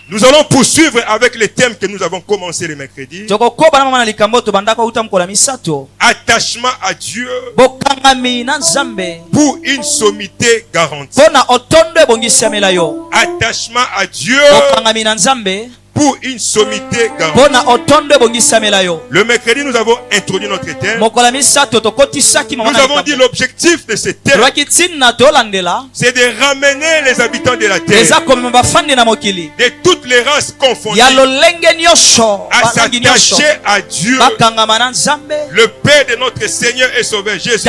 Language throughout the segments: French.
Nous allons poursuivre avec les thèmes que nous avons commencé le mercredi. Attachement à Dieu pour une sommité garantie. Attachement à Dieu pour une sommité garantie. Le mercredi, nous avons introduit notre thème. Nous avons dit l'objectif de ce thème, c'est de ramener les habitants de la terre, de toutes les races confondues, à s'attacher à Dieu, le Père de notre Seigneur et Sauveur Jésus-Christ.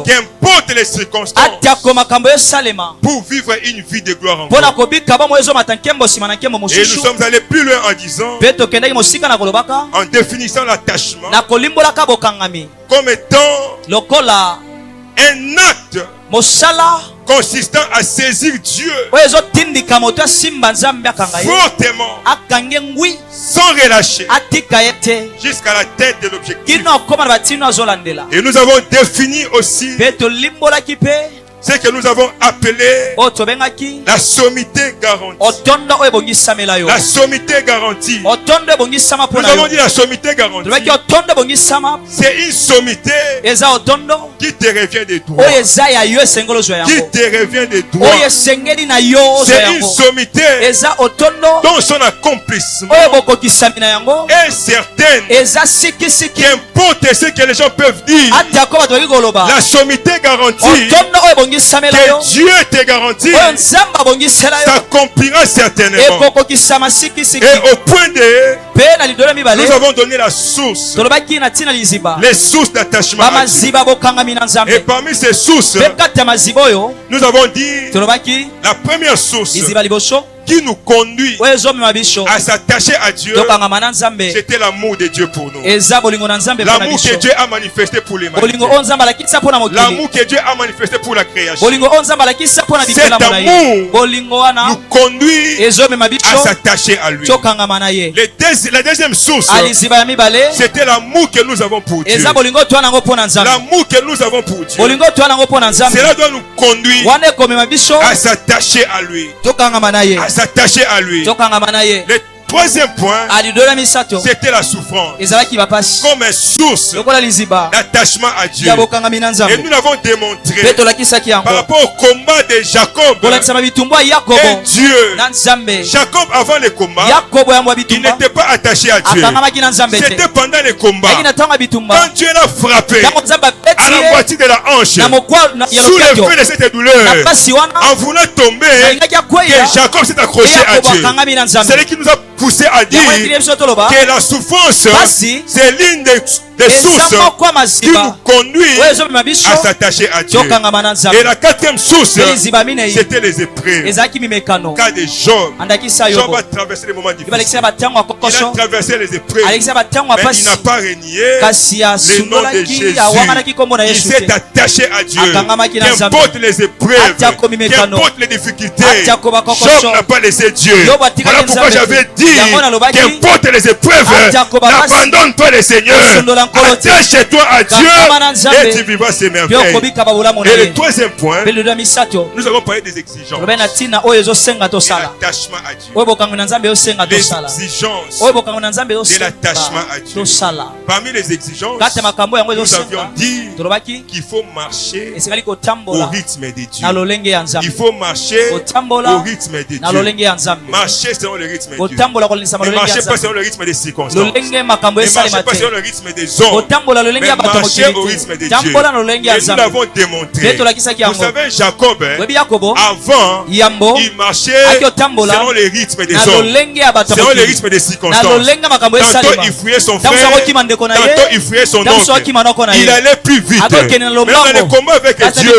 Qu'importe les circonstances, pour vivre une vie de gloire en Dieu. Et nous sommes allés plus loin en disant, en définissant l'attachement comme étant un acte consistant à saisir Dieu fortement, sans relâcher, jusqu'à la tête de l'objectif. Et nous avons défini aussi ce que nous avons appelé la sommité garantie. La sommité garantie. Nous avons dit la sommité garantie. C'est une sommité qui te revient de droit. Qui te revient de droit. C'est une sommité dont son accomplissement est certaine. Qu'importe ce que les gens peuvent dire, la sommité garantie que Dieu te garantit s'accomplira certainement. Et au point de, nous avons donné la source, les sources d'attachement à Dieu. Et parmi ces sources, nous avons dit la première source qui nous conduit à s'attacher à Dieu, c'était l'amour de Dieu pour nous. L'amour que Dieu a manifesté pour les malades. L'amour que Dieu a manifesté pour la création. Cet amour nous conduit à s'attacher à lui. La deuxième source, c'était l'amour que nous avons pour Dieu. L'amour que nous avons pour Dieu, cela doit nous conduire à s'attacher à lui. S'attacher à lui. Le troisième point, c'était la souffrance comme une source d'attachement à Dieu. Et nous l'avons démontré par rapport au combat de Jacob et Dieu. Jacob, avant le combat, il n'était pas attaché à Dieu. C'était pendant le combat, quand Dieu l'a frappé à la moitié de la hanche, sous l'effet de cette douleur, en voulant tomber, que Jacob s'est accroché à Dieu. C'est lui qui nous a poussé à dire que la souffrance, c'est l'une des sources qui nous conduit à s'attacher à Dieu. Et la quatrième source, c'était les épreuves. Cas de Job. Job a traversé des moments difficiles. Il a traversé les épreuves, mais il n'a pas renié le nom de Jésus. Il s'est attaché à Dieu. Qu'importe les épreuves, qu'importe les difficultés, Job n'a pas laissé Dieu. Voilà pourquoi j'avais dit, qu'importe les épreuves, n'abandonne pas le Seigneur. Attache-toi à Dieu et tu vivras ses merveilles. Et le troisième point, nous avons parlé des exigences et l'attachement à Dieu. Les exigences de l'attachement à Dieu. Parmi les exigences, nous avions dit qu'il faut marcher au rythme de Dieu. Il faut marcher au rythme de Dieu. Marcher selon le rythme de Dieu. Ne marchez pas selon le rythme des circonstances. Ne marchez pas selon le rythme des hommes. Mais marchez au rythme de Dieu. Et nous l'avons démontré. Vous savez, Jacob, avant, il marchait selon le rythme des hommes, selon le rythme des circonstances. Tantôt il fouillait son frère, tantôt il fouillait son oncle. Il allait plus vite. Mais dans le combat avec Dieu,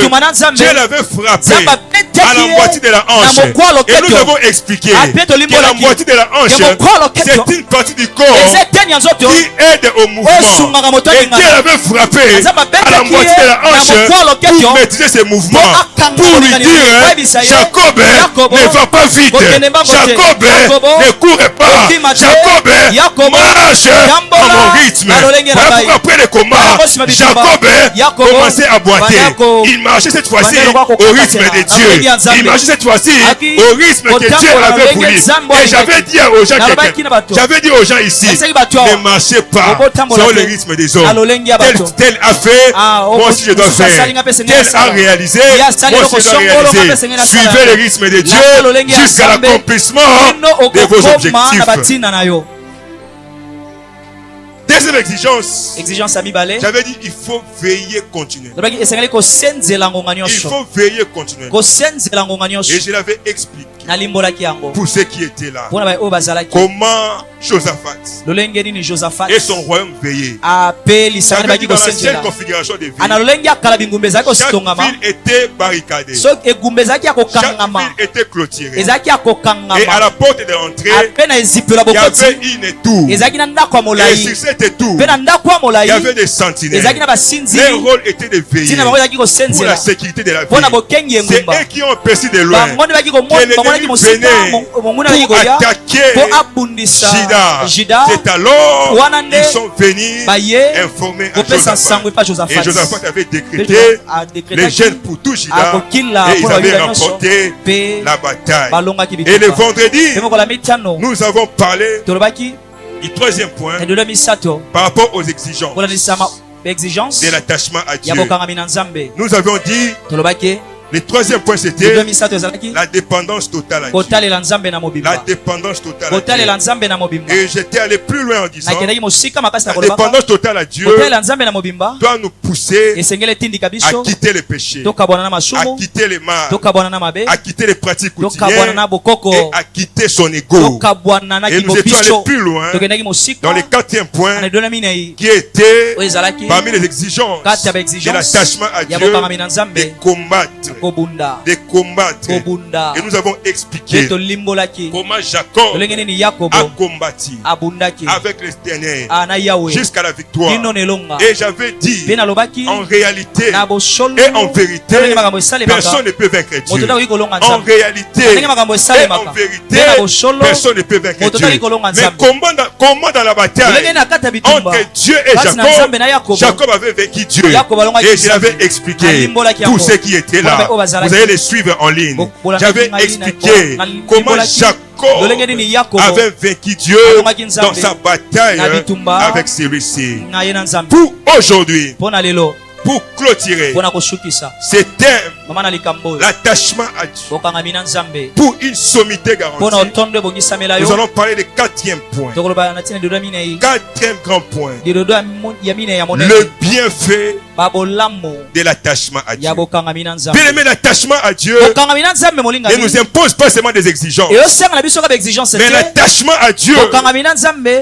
Dieu l'avait frappé à la moitié de la hanche. Et nous avons expliqué que la moitié de la hanche, c'est une partie du corps qui aide au mouvement. Et Dieu avait frappé à la moitié de la hanche pour maîtriser ses mouvements, pour lui dire, Jacob ne va pas vite, Jacob ne court pas, Jacob marche à mon rythme. Voilà pourquoi après le combat, Jacob commençait à boiter. Il marchait cette fois-ci au rythme de Dieu. Il marchait cette fois-ci au rythme que Dieu avait voulu. Et j'avais dit aux gens ici, ne marchez pas selon le rythme des hommes. Tel a fait, moi aussi je dois faire. Tel a réalisé, moi aussi je dois réaliser. Suivez le rythme de Dieu jusqu'à l'accomplissement de vos objectifs. Deuxième exigence, j'avais dit il faut veiller continuer. Il faut veiller continuer. Et je l'avais expliqué pour ceux qui étaient là. Comment Josaphat et son royaume veillaient. J'avais dit dans l'ancienne configuration des villes, chaque ville était barricadée. Chaque ville était clôturée. Et à la porte de l'entrée, il y avait une tour. Et sur cette tour, il y avait des sentinelles. Leur rôle était de veiller pour la sécurité de la ville. C'est eux qui ont perçu de loin que l'ennemi venait pour attaquer Juda. C'est alors ils sont venus informer à Josaphat. Et Josaphat avait décrété les gènes pour tout Juda. Et ils avaient remporté la bataille. Et le vendredi, nous avons parlé du troisième point par rapport aux exigences de l'attachement à Dieu. Nous avions dit le troisième point, c'était la dépendance totale à Dieu. La dépendance totale à Dieu. Et j'étais allé plus loin en disant la dépendance totale à Dieu doit nous pousser à quitter le péché, à quitter les mal, à quitter les pratiques quotidiennes et à quitter son ego. Et nous étions allés plus loin dans le quatrième point qui était parmi les exigences de l'attachement à Dieu, de combattre. Et nous avons expliqué comment Jacob a combattu avec l'Éternel jusqu'à la victoire. Et j'avais dit en réalité et en vérité, personne ne peut vaincre Dieu. En réalité et en vérité, personne ne peut vaincre Dieu. Mais comment dans la bataille entre Dieu et Jacob avait vaincu Dieu. Et je l'avais expliqué. Tous ceux qui étaient là, vous allez les suivre en ligne. J'avais expliqué comment Jacob avait vaincu Dieu dans sa bataille avec celui-ci. Pour aujourd'hui, pour clôturer ce thème, l'attachement à Dieu, pour une sommité garantie, nous allons parler du quatrième point. Quatrième grand point, le bienfait de l'attachement à Dieu. Bien aimé, l'attachement à Dieu ne nous impose pas seulement des exigences, mais l'attachement à Dieu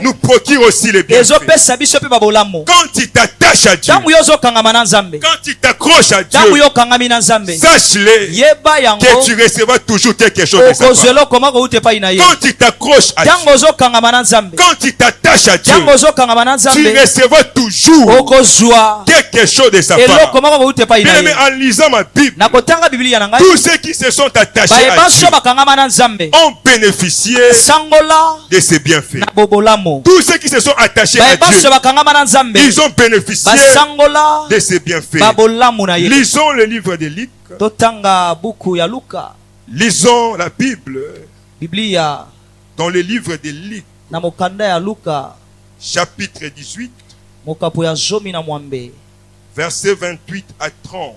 nous procure aussi le bienfait. Quand tu t'attaches à Dieu, quand tu t'accroches à Dieu, sache-le que tu recevras toujours quelque chose de sa part. Quand tu t'accroches à Dieu, quand tu t'attaches à Dieu, tu recevras toujours quelque chose de sa part. Bien aimé, en lisant ma Bible, tous ceux qui se sont attachés à Dieu ont bénéficié de ses bienfaits. Tous ceux qui se sont attachés à Dieu, ils ont bénéficié de ses bienfaits. Lisons le livre de Luc. Lisons la Bible dans le livre de Luc, chapitre 18, versets 28 à 30.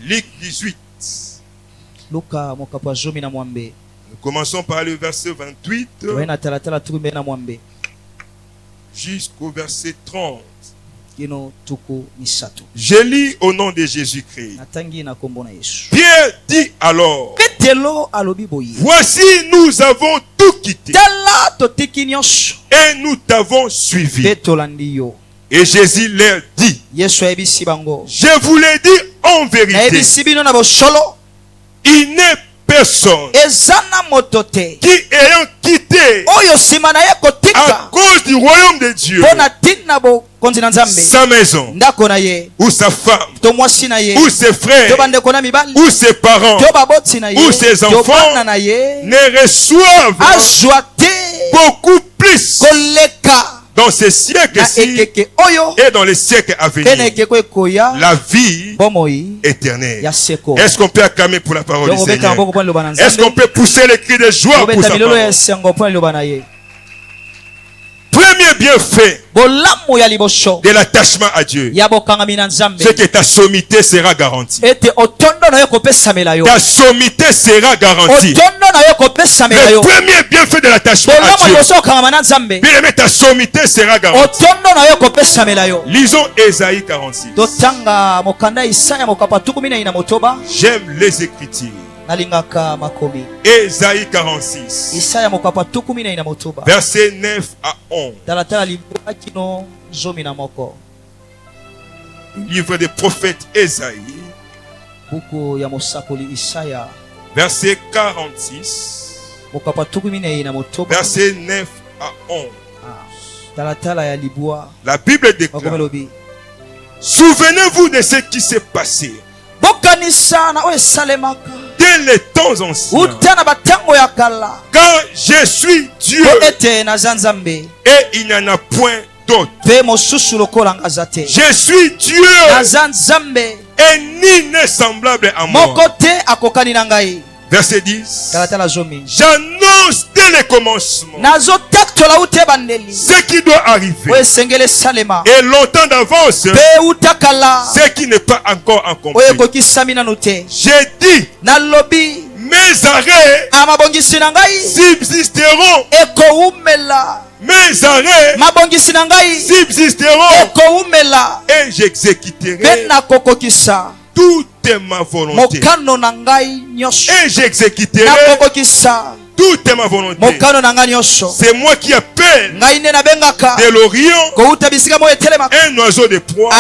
Luc 18. Nous commençons par le verset 28 jusqu'au verset 30. Je lis au nom de Jésus-Christ. Pierre dit alors, voici, nous avons tout quitté et nous t'avons suivi. Et Jésus leur dit, je vous l'ai dit en vérité, il n'est personne qui ayant quitté quitter à cause du royaume de Dieu sa maison, ou sa femme, ou ses frères, ou ses parents, ou ses enfants, ne reçoivent beaucoup plus dans ces siècles-ci et dans les siècles à venir, la vie éternelle. Est-ce qu'on peut acclamer pour la parole du Seigneur? Est-ce qu'on peut pousser les cris de joie pour sa parole? Premier bienfait de l'attachement à Dieu, c'est que ta sommité sera garantie. Ta sommité sera garantie. Le premier bienfait de l'attachement à Dieu, bien aimé, ta sommité sera garantie. Lisons Ésaïe 46. J'aime les Écritures. Ésaïe 46, versets 9 à 11. Livre des prophètes Ésaïe, verset 46, verset 9 à 11. La Bible déclare: souvenez-vous de ce qui s'est passé dès les temps anciens, quand je suis Dieu et il n'y en a point d'autre. Je suis Dieu et nul n'est semblable à moi. Verset 10. J'annonce dès le commencement ce qui doit arriver, et longtemps d'avance ce qui n'est pas encore accompli. J'ai dit, mes arrêts subsisteront. Mes arrêts subsisteront et j'exécuterai toute ma volonté. Et j'exécuterai toute ma volonté. C'est moi qui appelle de l'Orient un oiseau de proie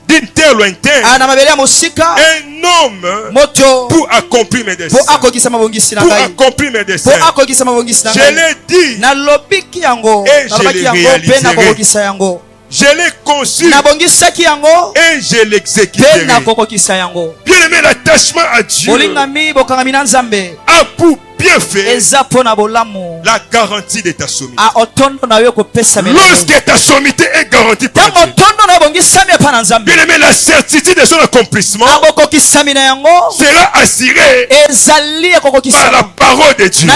d'une terre lointaine, un homme pour accomplir mes desseins. Pour accomplir mes desseins. Je l'ai dit et je l'ai réalisé. Je l'ai conçu et je l'exécuterai. Bien aimé, l'attachement à Dieu a pour bienfait la garantie de ta sommité. Lorsque ta sommité est garantie par Dieu, bien aimé, la certitude de son accomplissement sera assurée par la parole de Dieu.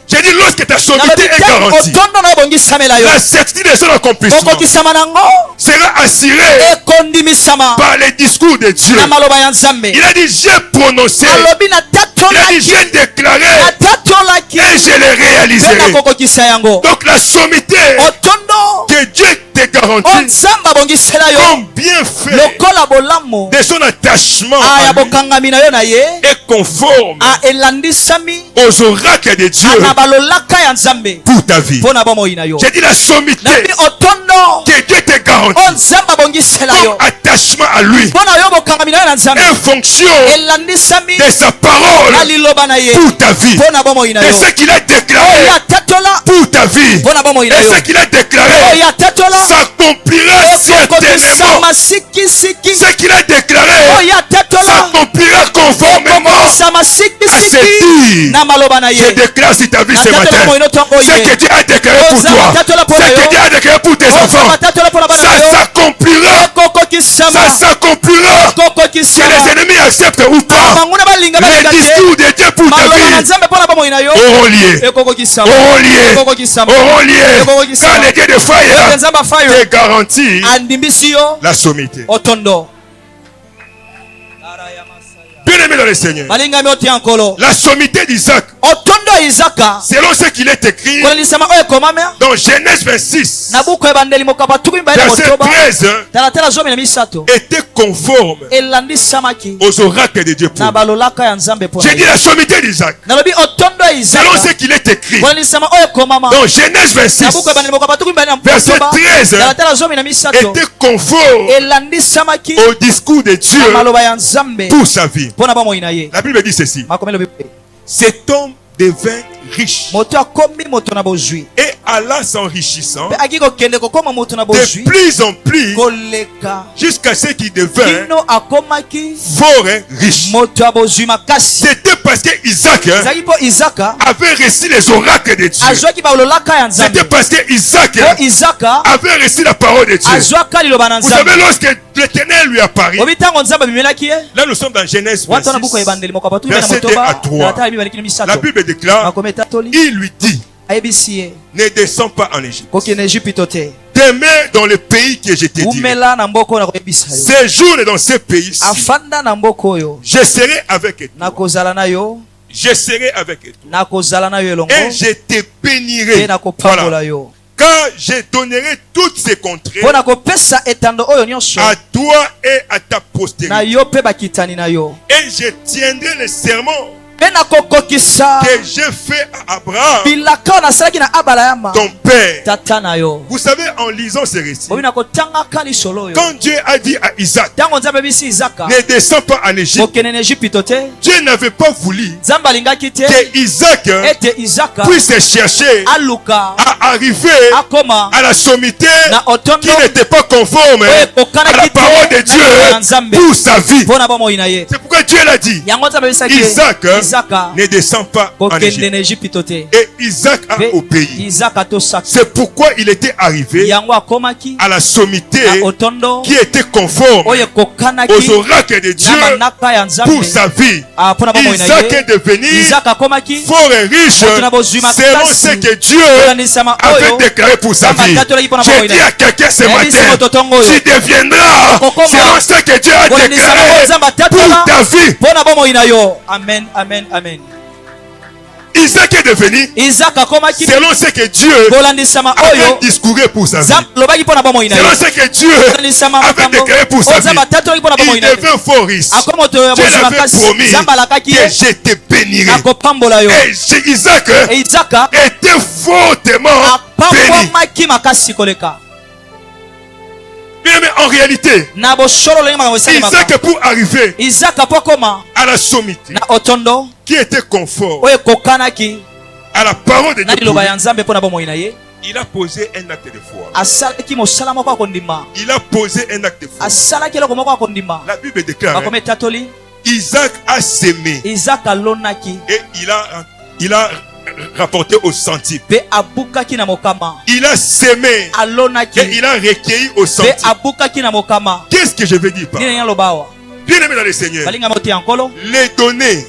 J'ai dit, lorsque ta sommité est garantie, la certitude de son accomplissement sera assurée par les discours de Dieu. Il a dit, j'ai prononcé, il a dit, j'ai déclaré et je les réaliserai. Donc la sommité que Dieu te garantit comme bienfait de son attachement à lui est conforme aux oracles de Dieu pour ta vie. J'ai dit la sommité que Dieu te garantit comme attachement à lui en fonction de sa parole pour ta vie, de ce qu'il a déclaré pour ta vie, et ce qu'il a déclaré s'accomplira certainement. Ce qu'il a déclaré s'accomplira conformément à ses dires. Je déclare sur ta vie ce matin, ce que Dieu a déclaré pour toi, ce que Dieu a déclaré pour tes enfants, ça s'accomplira. Ça s'accomplira. Que les ennemis acceptent ou pas, les discours de Dieu pour ta vie auront lieu. Auront lieu. Quand les dieux de fire te garantit la sommité. Bien aimé dans le Seigneur, la sommité d'Isaac, selon ce qu'il est écrit dans Genèse 26, verset 13, était conforme aux oracles de Dieu pour lui. J'ai dit la sommité d'Isaac, selon ce qu'il est écrit dans Genèse 26, verset 13, était conforme au discours de Dieu pour sa vie. La Bible dit ceci: cet homme devint riche. Et Allah s'enrichissant de plus en plus jusqu'à ce qu'il devint fort et riche. C'était parce que Isaac avait reçu les oracles de Dieu. C'était parce que Isaac avait reçu la parole de Dieu. Vous savez, lorsque l'Éternel lui apparaît, là nous sommes dans Genèse 26, verset 2 à 3. La Bible déclare, il lui dit, ne descends pas en Égypte. Demeure dans le pays que je t'ai dit. Séjourne dans ce pays. Je serai avec toi. Je serai avec toi. Et je te bénirai. Voilà. Car je donnerai toutes ces contrées à toi et à ta postérité. Et je tiendrai le serment que j'ai fait à Abraham, ton père. Vous savez, en lisant ces récits, quand Dieu a dit à Isaac, ne descends pas en Égypte, Dieu n'avait pas voulu que Isaac puisse chercher à arriver à la sommité qui n'était pas conforme à la parole de Dieu pour sa vie. C'est pourquoi Dieu l'a dit, Isaac ne descend pas en Égypte. Et Isaac a obéi. C'est pourquoi il était arrivé à la sommité qui était conforme aux oracles de Dieu pour sa vie. Isaac est devenu fort et riche selon ce que Dieu avait déclaré pour sa vie. Je dis à quelqu'un ce matin, tu deviendras selon ce que Dieu a déclaré pour ta vie. Amen, amen, amen. Isaac est devenu selon ce que Dieu avait discouru pour sa vie. Selon ce que Dieu avait déclaré pour sa vie. Il devint fort riche. Dieu l'avait promis que je te bénirai. Et Isaac était fortement béni. Mais en réalité, Isaac pour arriver à la sommité qui était conforme à la parole de Dieu, il a posé un acte de foi. Il a posé un acte de foi. La Bible déclare, Isaac a sémé et il a rapporté au centime. Il a sémé et il a recueilli au centime. Qu'est-ce que je veux dire par là? Bien aimé dans le Seigneur, les données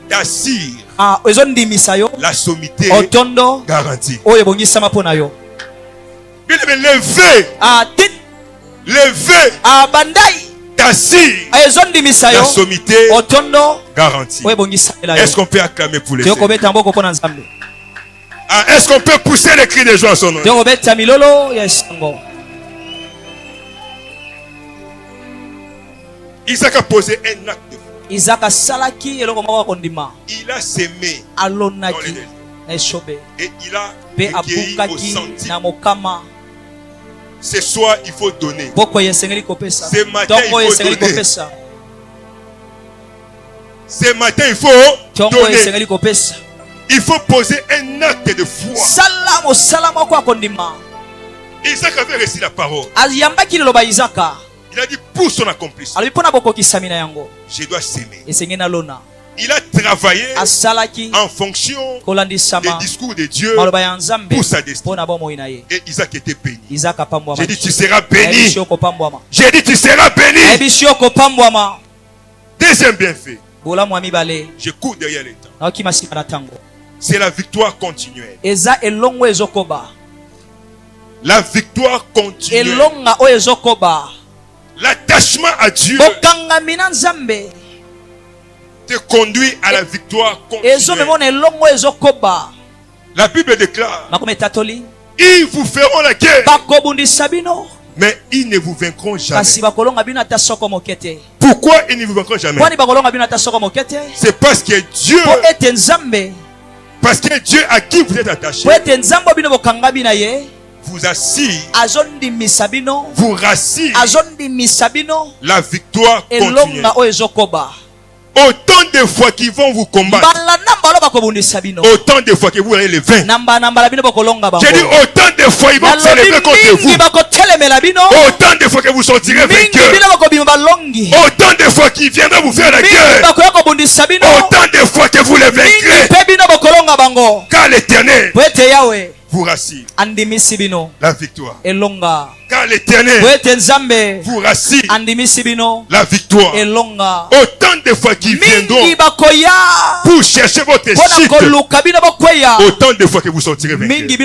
t'assurent la sommité garantie. Bien aimé, les vœux t'assure la sommité garantie. Est-ce qu'on peut acclamer pour les faits? Est-ce qu'on peut pousser les cris de joie à son nom? Isaac a posé un acte de foi. Il a sémé dans les désert et il a recueilli au centime. Ce soir, il faut donner. Ce matin, il faut donner. Ce matin, il faut donner. Il faut poser un acte de foi. Isaac avait reçu la parole. Il a dit pour son accomplissement, je dois s'aimer. Il a travaillé en fonction des discours de Dieu pour sa destinée. Et Isaac était béni. J'ai dit tu seras béni. J'ai dit tu seras béni. Deuxième bienfait, je cours derrière les temps. C'est la victoire continuelle. La victoire continuelle. L'attachement à Dieu te conduit à la victoire continuelle. La Bible déclare, ils vous feront la guerre, mais ils ne vous vaincront jamais. Pourquoi ils ne vous vaincront jamais? C'est parce que Dieu à qui vous êtes attaché vous assure, vous rassure la victoire continuelle. Autant Autant de fois qu'ils vont vous combattre, autant de fois que vous allez les vaincre. J'ai dit autant de fois ils vont s'élever contre vous, autant de fois que vous sortirez vainqueurs, autant de fois qu'ils viendront vous faire la guerre, autant de fois que vous les vaincrez, car l'Éternel vous rassure la victoire. Car l'Éternel vous rassure la victoire. Autant de fois qu'ils viendront pour chercher votre chute, autant de fois que vous sortirez vainqueurs.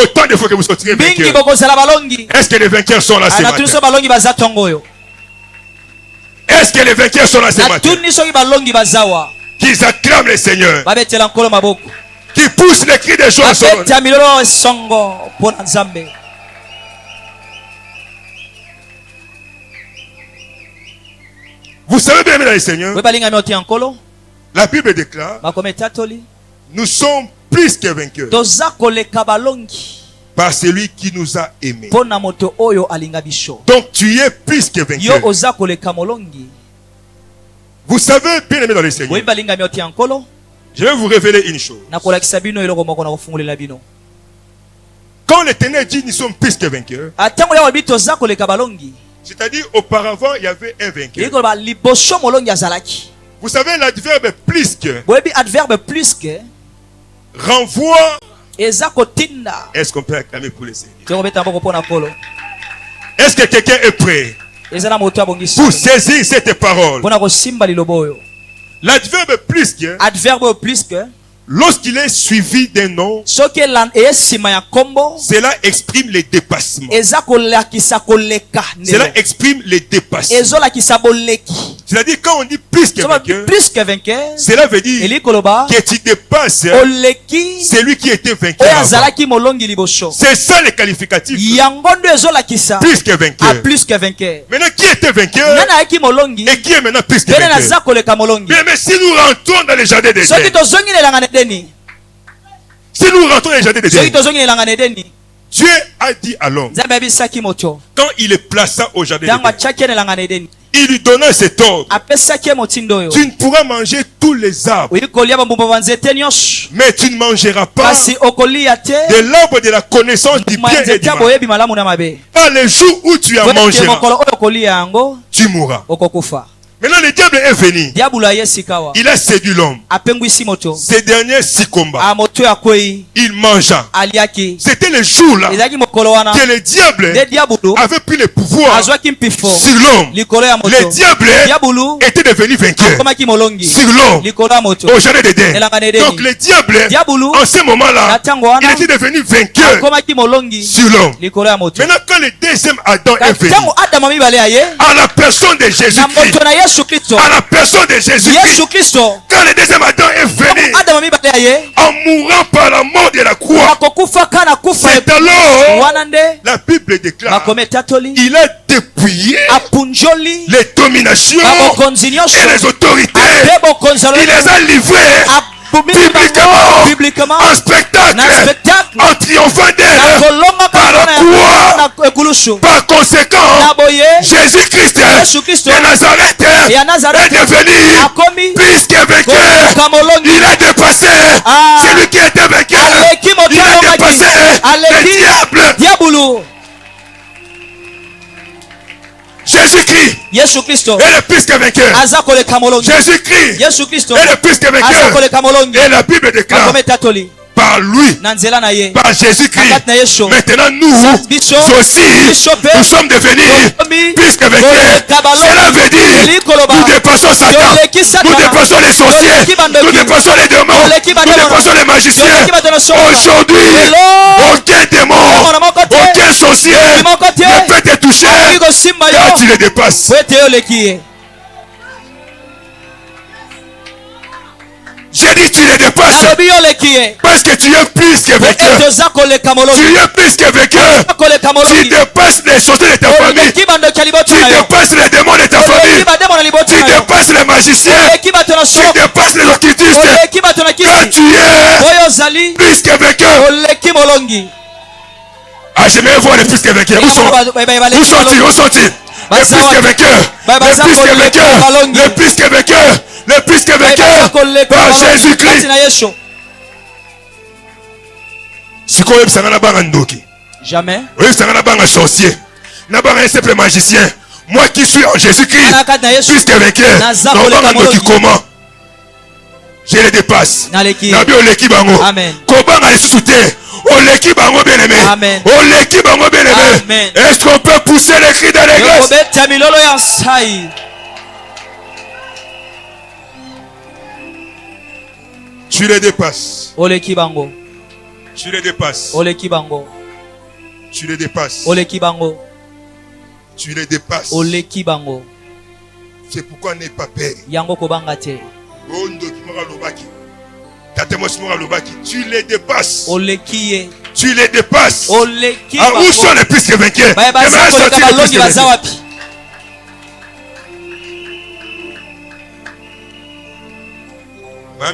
Autant de fois que vous sortirez vainqueurs. Est-ce que les vainqueurs sont là ce matin? Est-ce que les vainqueurs sont là ce matin? Qu'ils acclament le Seigneur, qui pousse les cris des gens. Vous savez bien, mesdames et seigneurs, la Bible déclare, nous sommes plus que vainqueurs par celui qui nous a aimés. Donc tu es plus que vainqueur. Vous savez bien, aimés dans le Seigneur, je vais vous révéler une chose. Quand l'Éternel dit nous sommes plus que vainqueurs, c'est-à-dire auparavant il y avait un vainqueur. Vous savez, l'adverbe plus que renvoie. Est-ce qu'on peut acclamer pour le Seigneur? Est-ce que quelqu'un est prêt pour saisir cette parole? L'adverbe plus que, lorsqu'il est suivi d'un nom, cela exprime les dépassements. Cela exprime les dépassements. C'est-à-dire quand on dit plus que vainqueur, cela veut dire que tu dépasses celui qui était vainqueur avant. C'est ça le qualificatif. Plus que vainqueur. Maintenant qui était vainqueur et qui est maintenant plus que vainqueur? Mais si nous rentrons dans les jardins d'Éden, si nous rentrons dans les jardins d'Éden, Dieu a dit à l'homme, quand il le plaça au jardin d'Éden, il lui donna cet ordre: tu ne pourras manger tous les arbres, mais tu ne mangeras pas de l'arbre de la connaissance du bien et du mal. Pas le jour où tu en mangeras, tu mourras. Maintenant le diable est venu. Il a séduit l'homme. Ces derniers s'y combattent. Il mangea. C'était le jour là que le diable avait pris le pouvoir sur l'homme. Le diable était devenu vainqueur sur l'homme au jardin d'Éden. Donc le diable en ce moment là, il était devenu vainqueur sur l'homme. Maintenant quand le deuxième Adam est venu, à la personne de Jésus-Christ, à la personne de Jésus-Christ, quand le deuxième Adam est venu, en mourant par la mort de la croix, c'est alors la Bible déclare, il a dépouillé les dominations et les autorités, il les a livrées publiquement en spectacle, en triomphant d'elle par la croix. Par conséquent, Jésus-Christ de Nazareth est devenu plus que vainqueur. Il a dépassé celui qui était vainqueur. Il a dépassé le diable. Jésus-Christ est le plus que vainqueur. Jésus-Christ est le plus que vainqueur. Et la Bible déclare, par lui, par Jésus-Christ, maintenant nous aussi, nous sommes devenus plus que vainqueurs. Cela veut dire, nous dépassons Satan, nous dépassons les sorciers, nous dépassons les démons, nous dépassons les magiciens. Aujourd'hui, aucun démon, aucun sorcier ne peut te toucher, car tu les dépasses. J'ai dit tu les dépasses parce que tu es plus que vainqueur. Tu es plus que vainqueur. Tu dépasses les sorciers de ta famille. Tu dépasses les démons de ta famille. Tu dépasses les magiciens. Tu dépasses les occultistes. Car tu es plus que vainqueur. Ah, j'aimerais voir les plus que vainqueurs. Où sont-ils? Où sont-ils? Les plus que vainqueurs. Les plus que vainqueurs. Les plus que vainqueurs. le plus que vainqueur par Jésus-Christ. Si vous avez jamais. Oui, vous avez un sorcier. Vous avez un simple magicien. Moi qui suis en Jésus-Christ, plus que vainqueur. Non, comment? Je les dépasse. Amen. Amen. Est-ce qu'on peut pousser les cris de l'église? Tu les dépasses. Tu les dépasses. Tu les dépasses. Tu les dépasses. C'est pourquoi n'aie pas peur. Tu les dépasses. Tu les dépasses. Ah, où sont les plus que vainqueurs?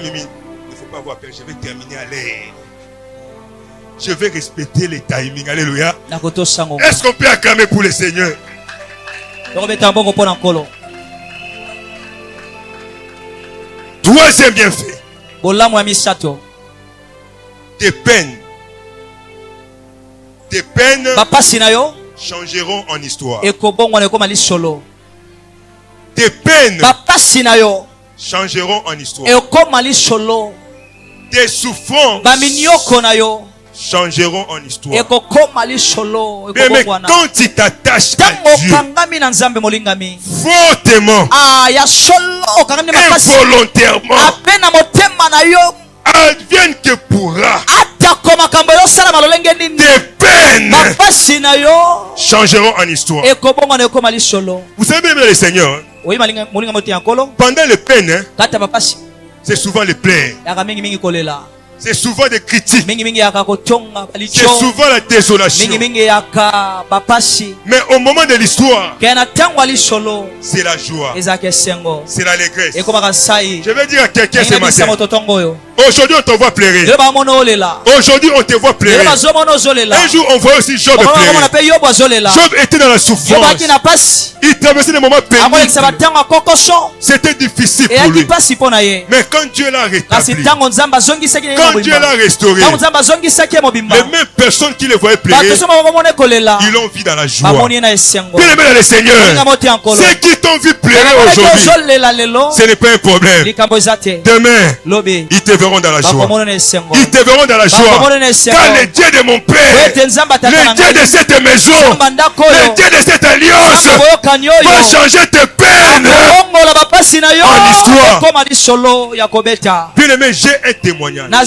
Mimi, il ne faut pas avoir peur. Je vais terminer à l'air. Je vais respecter les timings. Alléluia. Est-ce qu'on peut acclamer pour le Seigneur? Troisième bienfait. Tes peines changeront en histoire. Tes peines changeront en histoire. Tes souffrances changeront en histoire. Mais quand tu t'attaches à Dieu fortement, involontairement, advienne que pourra, tes peines changeront en histoire. Vous savez bien le Seigneur, pendant les peines, c'est souvent les plaies. C'est souvent des critiques. C'est souvent la désolation. Mais au moment de l'histoire, c'est la joie. C'est l'allégresse. Je vais dire à quelqu'un ce matin, aujourd'hui on te voit pleurer. Aujourd'hui on te voit pleurer. Un jour on voit aussi Job pleurer. Job était dans la souffrance. Il traversait des moments pénibles. C'était difficile pour lui. Mais quand Dieu l'a rétabli, quand Dieu l'a restauré, les mêmes personnes qui le voyaient pleurer, ils l'ont vu dans la joie. Bien aimé dans le Seigneur, ceux qui t'ont vu pleurer aujourd'hui, ce n'est pas un problème. Demain, ils te verront dans la joie. Ils te verront dans la joie. Car le Dieu de mon Père, le Dieu de cette maison, le Dieu de cette alliance va changer tes peines en histoire. Bien aimé, j'ai un témoignage. Moi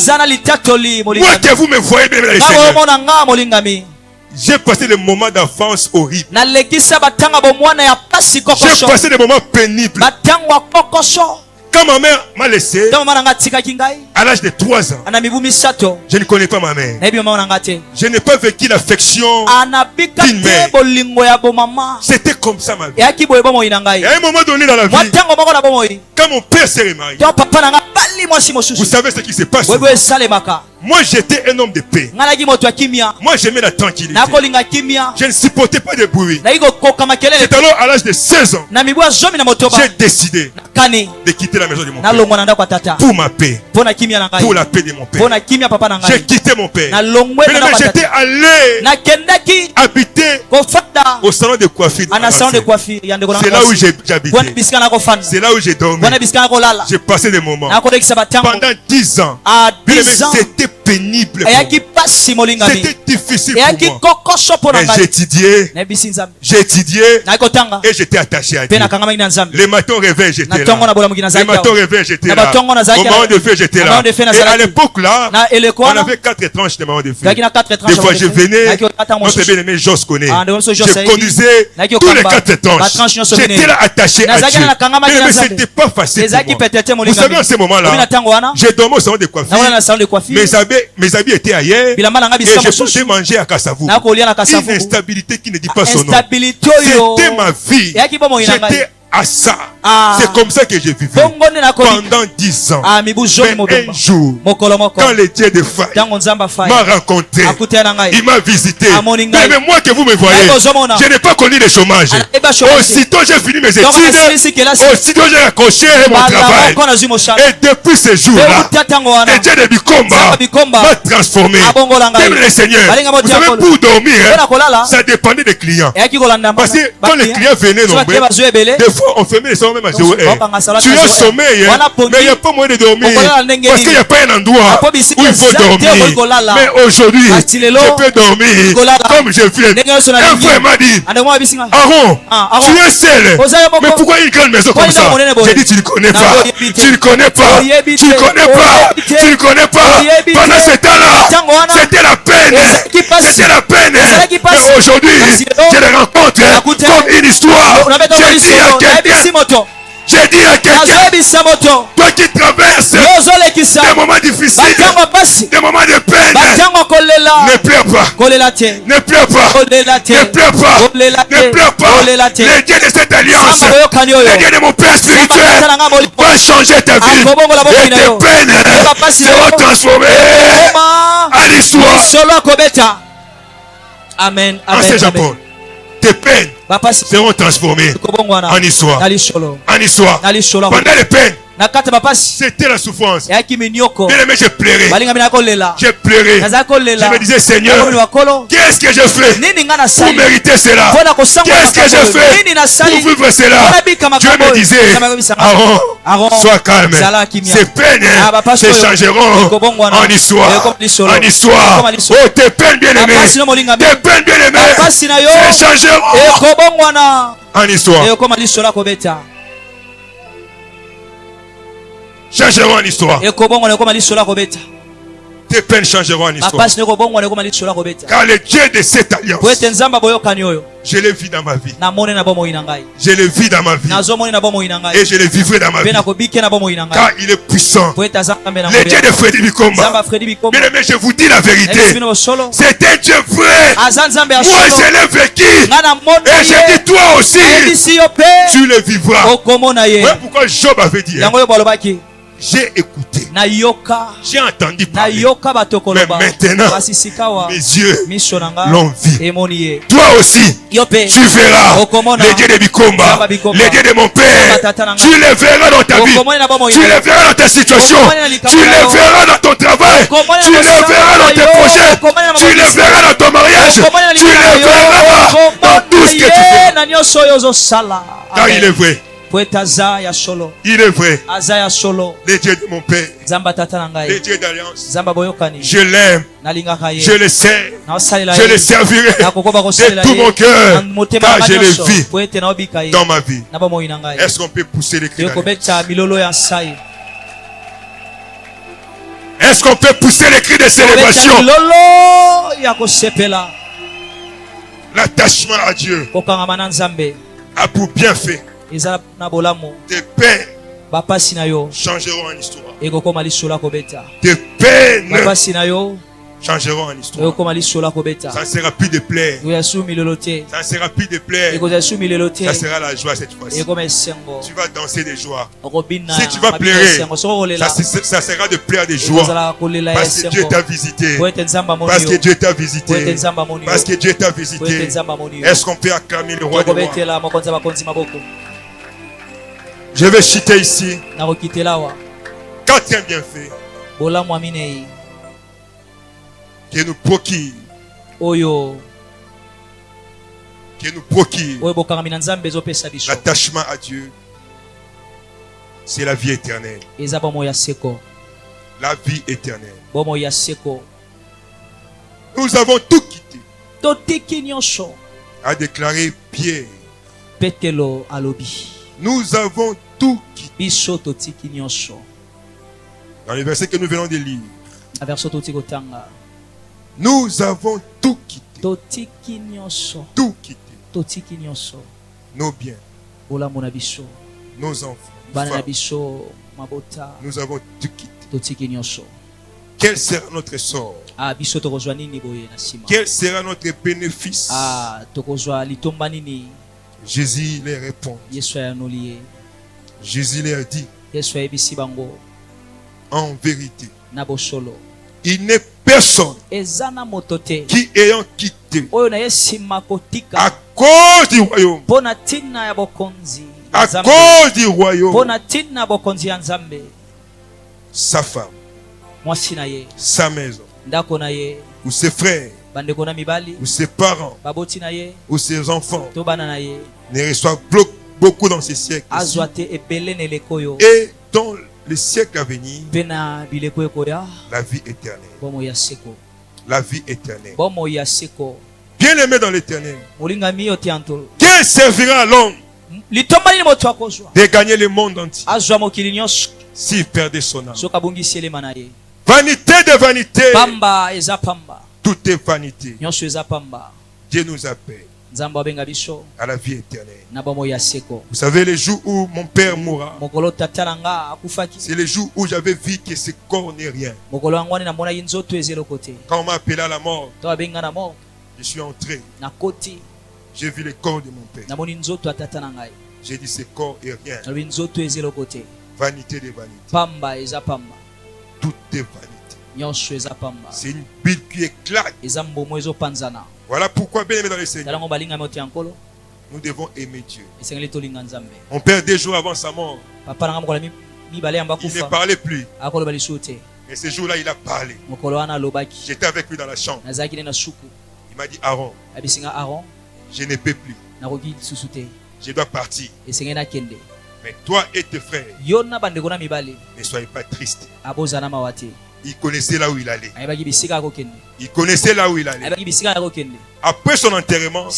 que vous me voyez bien dans le Seigneur, j'ai passé des moments d'enfance horribles. J'ai passé des moments pénibles. Quand ma mère m'a laissé à l'âge de 3 ans, je ne connais pas ma mère. Je n'ai pas vécu l'affection d'une mère. C'était comme ça ma vie. Et à un moment donné dans la vie, quand mon père s'est marié, vous savez ce qui se passe? Moi j'étais un homme de paix. Moi j'aimais la tranquillité. Je ne supportais pas de bruit. C'est alors à l'âge de 16 ans, j'ai décidé de quitter la maison de mon père pour ma paix, pour la paix de mon père. J'ai quitté mon père. Mais j'étais allé habiter au salon de coiffure. C'est là où j'habitais. C'est là où j'ai dormi. J'ai passé des moments. Pendant 10 ans. C'était pénible. C'était difficile pour moi. Mais j'ai étudié et j'étais attaché à Dieu. Les matins au réveil, j'étais là. Les matins au réveil, j'étais là. Au moment de feu, j'étais là. Et à l'époque là, on avait 4 tranches de moment de feu. Des fois, je venais, notre bien-aimé Jos connaît. Je conduisais tous les 4 tranches. J'étais là attaché à Dieu. Mais c'était pas facile pour moi. Vous savez, en ce moment-là, j'ai dormi au salon de coiffure. Mes habits étaient ailleurs. Et je pouvais manger à Kassavou. Une instabilité qui ne dit pas son nom. C'était ma vie. J'étais à ça. C'est comme ça que j'ai vécu pendant 10 ans. Mais un jour, quand le Dieu de faille m'a rencontré, il m'a visité. Mais moi que vous me voyez, je n'ai pas connu le chômage. Aussitôt j'ai fini mes études, aussitôt j'ai accroché mon travail. Et depuis ce jour-là, le Dieu de Bikomba m'a transformé. Même le Seigneur, vous savez, pour dormir, ça dépendait des clients. Parce que quand les clients venaient nombreux, des fois on fermait les salons même à 0 heure. Tu as sommeil, mais il n'y a pas moyen de dormir. Parce qu'il n'y a pas un endroit où il faut dormir. Mais aujourd'hui, je peux dormir comme je viens. Un frère m'a dit, Aaron, tu es seul. Mais pourquoi une grande maison comme ça? J'ai dit, tu ne connais pas. Tu ne connais pas. Tu ne connais pas. Tu ne connais pas. Pendant ce temps-là, c'était la peine. C'était la peine. Mais aujourd'hui, je le rencontre comme une histoire. J'ai dit à quelqu'un, toi qui traverses des moments difficiles, des moments de peine, ne pleure pas. Ne pleure pas. Ne pleure pas. Ne pleure pas. Le Dieu de cette alliance, le Dieu de mon Père spirituel, va changer ta vie. Et tes peines seront transformées en histoire. Amen. En Japon, tes peines seront transformées en histoire. En histoire. Pendant les peines, c'était la souffrance. Bien aimé, j'ai pleuré. J'ai pleuré. Je me disais, Seigneur, qu'est-ce que je fais pour mériter cela? Qu'est-ce que je fais pour vivre cela? Dieu me disait, Aaron, sois calme. Ces peines se changeront en histoire. En histoire. Oh, tes peines bien aimées. Tes peines bien aimées se changeront en histoire. Changeront en histoire. Tes peines changeront en histoire. Car le Dieu de cette alliance, je le vis dans ma vie. Je le vis dans ma vie. Et je le vivrai dans ma vie. Car il est puissant. Le Dieu de Freddy Bikomba. Bien aimé, je vous dis la vérité. C'est un Dieu vrai. Moi, je l'ai vécu. Et je dis toi aussi, tu le vivras. Ouais, pourquoi Job avait dit, j'ai écouté, j'ai entendu parler, mais maintenant mes yeux l'ont vu. Toi aussi, tu verras les dieux de Bikomba, les dieux de mon Père. Tu les verras dans ta vie, tu les verras dans ta situation, tu les verras dans ton travail, tu les verras dans tes projets, tu les verras dans ton mariage, tu les verras dans tout ce que tu fais. Car il est vrai. Il est vrai. Le Dieu de mon Père, le Dieu d'alliance, je l'aime, je le sais, je le servirai de tout mon cœur, car je le vis dans ma vie. Est-ce qu'on peut pousser les cris d'alliance? Est-ce qu'on peut pousser les cris de célébration? L'attachement à Dieu a pour bienfait. Tes peines changeront en histoire. Tes peines changeront en histoire. Ça ne sera plus de plaire. Ça ne sera plus de plaire. Ça sera la joie cette fois-ci. Tu vas danser des joies. Si tu vas pleurer, ça sera de pleurer des joies. Parce que Dieu t'a visité. Parce que Dieu t'a visité. Parce que Dieu t'a visité. Est-ce qu'on peut acclamer le roi des rois? Je vais chuter ici. Quatrième bienfait qui nous procure l'attachement à Dieu, c'est la vie éternelle. La vie éternelle. Nous avons tout quitté, a déclaré Pierre. Nous avons tout quitté. Dans le verset que nous venons de lire, nous avons tout quitté. Tout quitté. Nos biens, nos enfants, femmes. Nous avons tout quitté. Quel sera notre sort? Quel sera notre bénéfice Jésus leur répond. Jésus leur dit. En vérité, il n'est personne qui ayant quitté à cause du royaume, à cause du royaume, sa femme, sa maison, ou ses frères, ou ses parents, ou ses enfants, ne reçoivent beaucoup dans ces siècles. Et dans le siècle à venir, la vie éternelle. La vie éternelle. Bien aimé dans l'éternel. Quel servira à l'homme de gagner le monde entier s'il perdait son âme? Vanité de vanité. Tout est vanité. Dieu nous appelle à la vie éternelle. Vous savez, le jour où mon père mourra, c'est le jour où j'avais vu que ce corps n'est rien. Quand on m'a appelé à la mort, je suis entré. J'ai vu le corps de mon père. J'ai dit, ce corps est rien. Vanité de vanité. Tout est vanité. C'est une Bible qui éclate. Voilà pourquoi, bien aimé dans le Seigneur, nous devons aimer Dieu. Mon père, 2 jours avant sa mort, il ne parlait plus. Et ce jour-là, il a parlé. J'étais avec lui dans la chambre. Il m'a dit, Aaron, je ne peux plus. Je dois partir. Mais toi et tes frères, ne soyez pas tristes. Il connaissait là où il allait. Il connaissait là où il allait. Après son enterrement,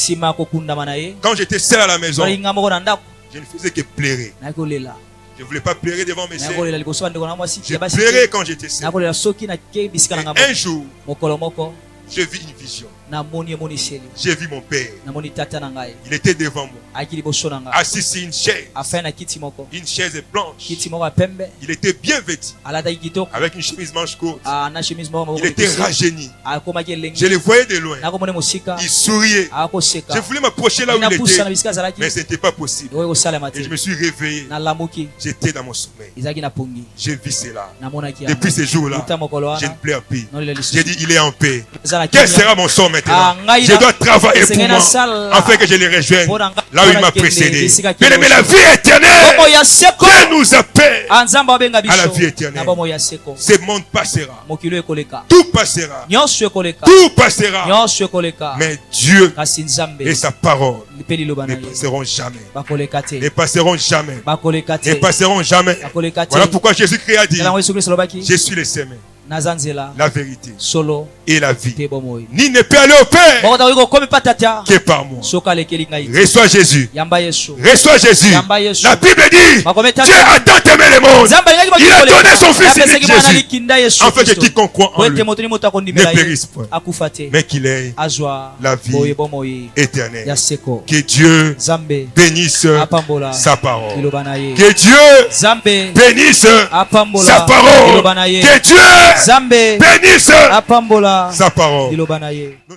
quand j'étais seul à la maison, je ne faisais que pleurer. Je ne voulais pas pleurer devant mes sœurs. Je pleurais quand j'étais seul. Et un jour, j'ai vu une vision. J'ai vu mon père. Il était devant moi, assis sur une chaise. Une chaise blanche. Il était bien vêtu, avec une chemise manche courte. Il était rajeuni. Je le voyais de loin. Il souriait. Je voulais m'approcher là où il était, mais ce n'était pas possible. Et je me suis réveillé. J'étais dans mon sommeil. J'ai vu cela. Depuis ce jour-là, je ne pleure plus. J'ai dit, il est en paix. Quel sera mon sort maintenant? Je dois travailler pour moi, afin que je les rejoigne là où il m'a précédé. Bien aimé, la vie éternelle, Dieu nous appelle à la vie éternelle. Ce monde passera. Tout passera. Tout passera. Mais Dieu et sa parole ne passeront jamais. Ne passeront jamais. Ne passeront jamais. Voilà pourquoi Jésus-Christ a dit, je suis le chemin, la vérité et la vie. Ni ne peut aller au Père que par moi. Reçois Jésus. Reçois Jésus. La Bible dit, Dieu a tant aimé le monde, il a donné son fils unique Jésus, afin que quiconque croit en lui ne périsse point, mais qu'il ait la vie éternelle. Que Dieu bénisse sa parole. Que Dieu bénisse sa parole. Que Dieu bénisse sa parole.